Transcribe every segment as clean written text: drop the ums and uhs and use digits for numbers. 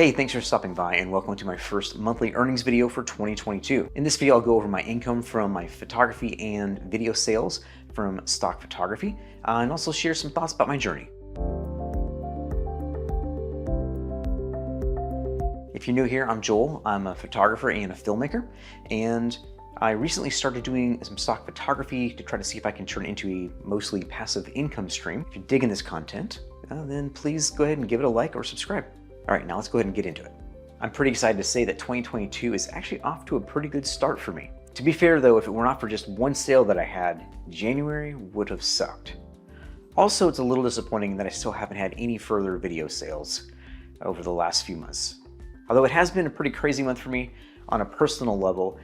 Hey, thanks for stopping by and welcome to my first monthly earnings video for 2022. In this video, I'll go over my income from my photography and video sales from stock photography, and also share some thoughts about my journey. If you're new here, I'm Joel. I'm a photographer and a filmmaker, and I recently started doing some stock photography to try to see if I can turn it into a mostly passive income stream. If you're digging this content, then please go ahead and give it a like or subscribe. All right, now let's go ahead and get into it. I'm pretty excited to say that 2022 is actually off to a pretty good start for me. To be fair though, if it were not for just one sale that I had, January would have sucked. Also, it's a little disappointing that I still haven't had any further video sales over the last few months. Although it has been a pretty crazy month for me on a personal level.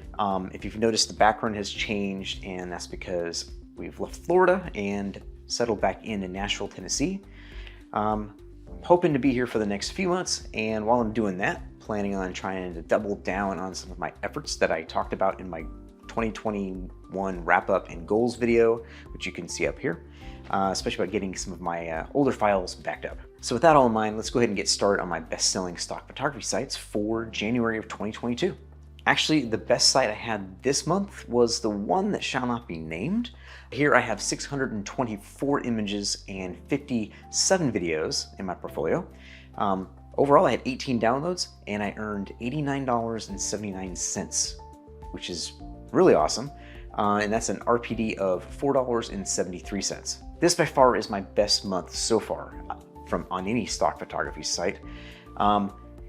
If you've noticed, the background has changed, and that's because we've left Florida and settled back in Nashville, Tennessee. I'm hoping to be here for the next few months, and while I'm doing that, planning on trying to double down on some of my efforts that I talked about in my 2021 wrap-up and goals video, which you can see up here, especially about getting some of my older files backed up. So with that all in mind, let's go ahead and get started on my best-selling stock photography sites for January of 2022. Actually, the best site I had this month was the one that shall not be named. Here I have 624 images and 57 videos in my portfolio. Overall, I had 18 downloads and I earned $89.79, which is really awesome. And that's an RPD of $4.73. This by far is my best month so far on any stock photography site.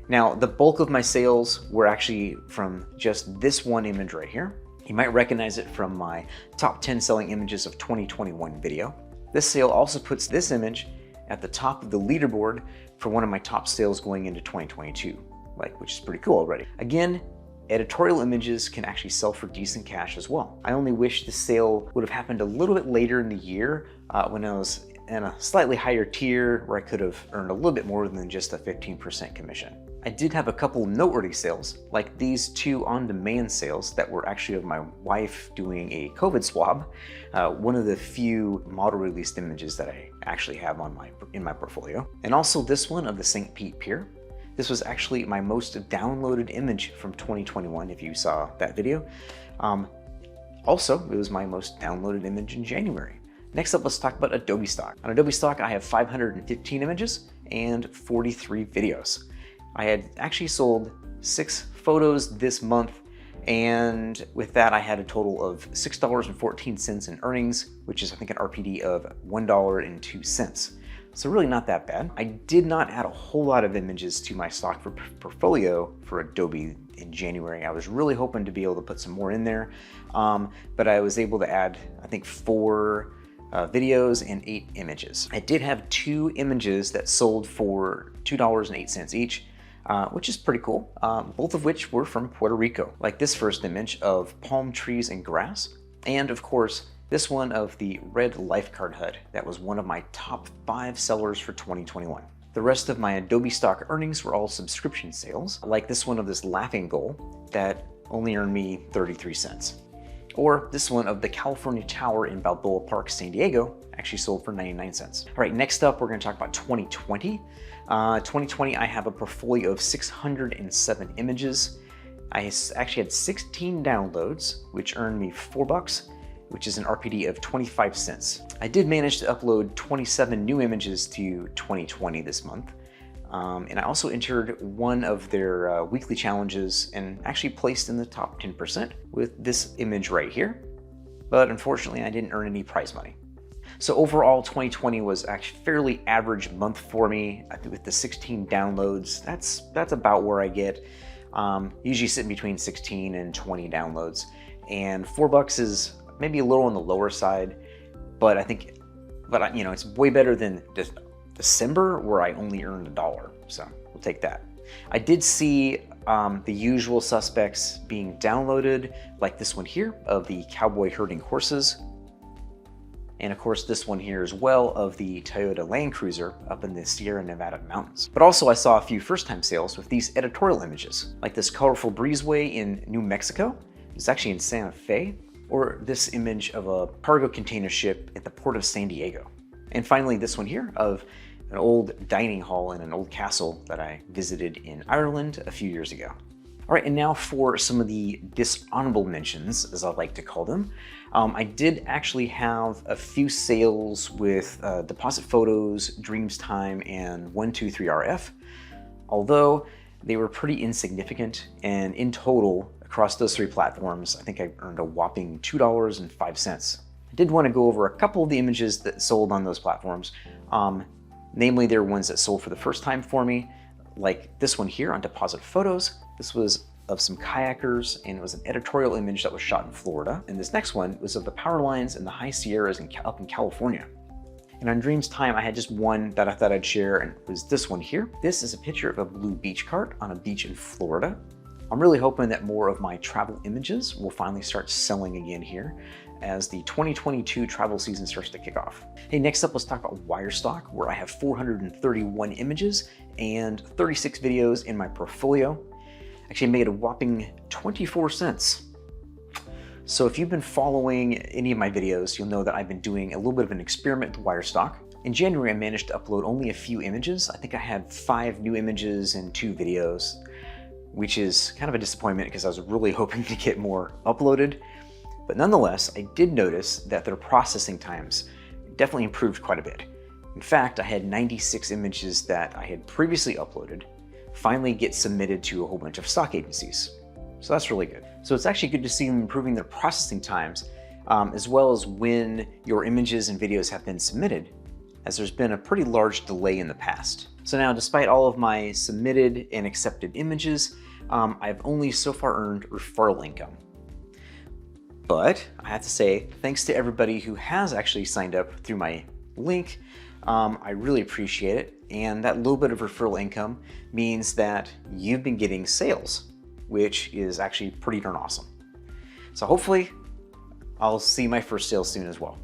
Now, the bulk of my sales were actually from just this one image right here. You might recognize it from my top 10 selling images of 2021 video. This sale also puts this image at the top of the leaderboard for one of my top sales going into 2022, which is pretty cool already. Again, editorial images can actually sell for decent cash as well. I only wish the sale would have happened a little bit later in the year when I was in a slightly higher tier where I could have earned a little bit more than just a 15% commission. I did have a couple noteworthy sales, like these two on-demand sales that were actually of my wife doing a COVID swab, one of the few model released images that I actually have in my portfolio. And also this one of the St. Pete Pier. This was actually my most downloaded image from 2021, if you saw that video. Also, it was my most downloaded image in January. Next up, let's talk about Adobe Stock. On Adobe Stock, I have 515 images and 43 videos. I had actually sold 6 photos this month, and with that I had a total of $6.14 in earnings, which is I think an RPD of $1.02. So really not that bad. I did not add a whole lot of images to my stock portfolio for Adobe in January. I was really hoping to be able to put some more in there, but I was able to add, I think, 4 videos and 8 images. I did have 2 images that sold for $2.08 each, which is pretty cool, both of which were from Puerto Rico, like this first image of palm trees and grass, and of course this one of the red lifeguard HUD that was one of my top 5 sellers for 2021. The rest of my Adobe Stock earnings were all subscription sales, like this one of this laughing goal that only earned me 33 cents. Or this one of the California Tower in Balboa Park, San Diego, actually sold for 99 cents. All right, next up, we're gonna talk about 2020. 2020, I have a portfolio of 607 images. I actually had 16 downloads, which earned me $4, which is an RPD of 25 cents. I did manage to upload 27 new images to 2020 this month. And I also entered one of their weekly challenges and actually placed in the top 10% with this image right here. But unfortunately, I didn't earn any prize money. So overall, 2020 was actually a fairly average month for me. I think with the 16 downloads, that's about where I get. Usually sitting between 16 and 20 downloads. And $4 is maybe a little on the lower side, but you know, it's way better than December, where I only earned $1, so we'll take that. I did see the usual suspects being downloaded, like this one here of the cowboy herding horses, and of course this one here as well of the Toyota Land Cruiser up in the Sierra Nevada mountains. But also I saw a few first-time sales with these editorial images, like this colorful breezeway in New Mexico. It's actually in Santa Fe, or this image of a cargo container ship at the port of San Diego. And finally, this one here of an old dining hall in an old castle that I visited in Ireland a few years ago. All right, and now for some of the dishonorable mentions, as I like to call them. I did actually have a few sales with DepositPhotos, Dreamstime, and 123RF, although they were pretty insignificant, and in total, across those three platforms, I think I earned a whopping $2.05. I did want to go over a couple of the images that sold on those platforms. Namely, there were ones that sold for the first time for me, like this one here on DepositPhotos. This was of some kayakers, and it was an editorial image that was shot in Florida. And this next one was of the power lines and the high Sierras up in California. And on Dreamstime, I had just one that I thought I'd share, and it was this one here. This is a picture of a blue beach cart on a beach in Florida. I'm really hoping that more of my travel images will finally start selling again here as the 2022 travel season starts to kick off. Hey, next up, let's talk about iStock, where I have 431 images and 36 videos in my portfolio. Actually made a whopping 24 cents. So if you've been following any of my videos, you'll know that I've been doing a little bit of an experiment with iStock. In January, I managed to upload only a few images. I think I had 5 new images and 2 videos, which is kind of a disappointment because I was really hoping to get more uploaded. But nonetheless, I did notice that their processing times definitely improved quite a bit. In fact, I had 96 images that I had previously uploaded finally get submitted to a whole bunch of stock agencies. So that's really good. So it's actually good to see them improving their processing times, as well as when your images and videos have been submitted, as there's been a pretty large delay in the past. So now, despite all of my submitted and accepted images, I've only so far earned referral income. But I have to say, thanks to everybody who has actually signed up through my link. I really appreciate it. And that little bit of referral income means that you've been getting sales, which is actually pretty darn awesome. So hopefully I'll see my first sale soon as well.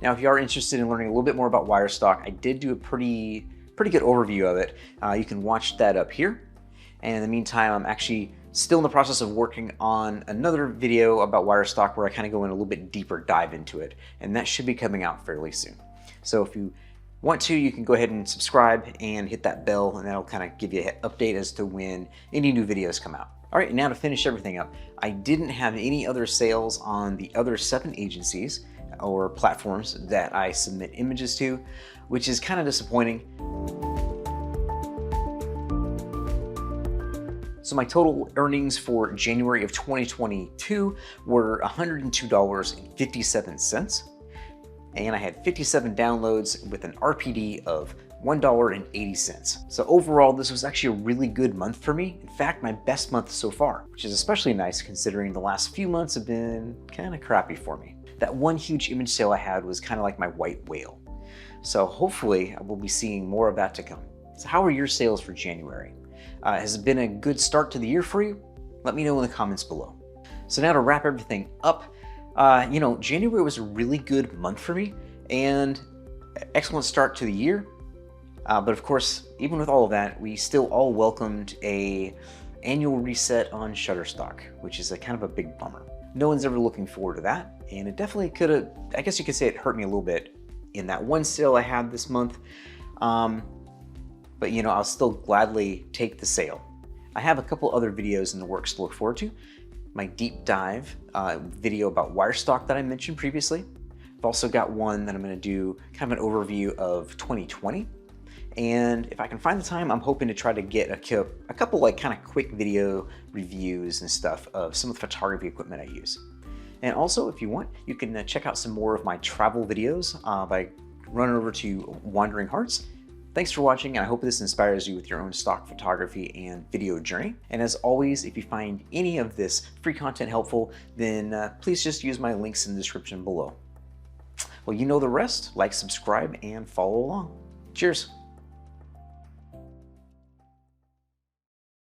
Now, if you are interested in learning a little bit more about iStock, I did do a pretty good overview of it. You can watch that up here. And in the meantime, I'm actually still in the process of working on another video about iStock where I kind of go in a little bit deeper dive into it. And that should be coming out fairly soon. So if you want to, you can go ahead and subscribe and hit that bell, and that'll kind of give you an update as to when any new videos come out. All right, now to finish everything up, I didn't have any other sales on the other 7 agencies or platforms that I submit images to, which is kind of disappointing. So my total earnings for January of 2022 were $102.57. And I had 57 downloads with an RPD of $1.80. So overall, this was actually a really good month for me. In fact, my best month so far, which is especially nice considering the last few months have been kind of crappy for me. That one huge image sale I had was kind of like my white whale. So hopefully I will be seeing more of that to come. So how are your sales for January? Has it been a good start to the year for you? Let me know in the comments below. So now to wrap everything up, January was a really good month for me and excellent start to the year. But of course, even with all of that, we still all welcomed a annual reset on Shutterstock, which is a kind of a big bummer. No one's ever looking forward to that. And it definitely could have, I guess you could say it hurt me a little bit in that one sale I had this month. But I'll still gladly take the sale. I have a couple other videos in the works to look forward to. My deep dive video about iStock that I mentioned previously. I've also got one that I'm going to do kind of an overview of 2020. And if I can find the time, I'm hoping to try to get a couple like kind of quick video reviews and stuff of some of the photography equipment I use. And also, if you want, you can check out some more of my travel videos by running over to Wandering Hearts. Thanks for watching, and I hope this inspires you with your own stock photography and video journey. And as always, if you find any of this free content helpful, then please just use my links in the description below. Well, you know the rest. Like, subscribe, and follow along. Cheers.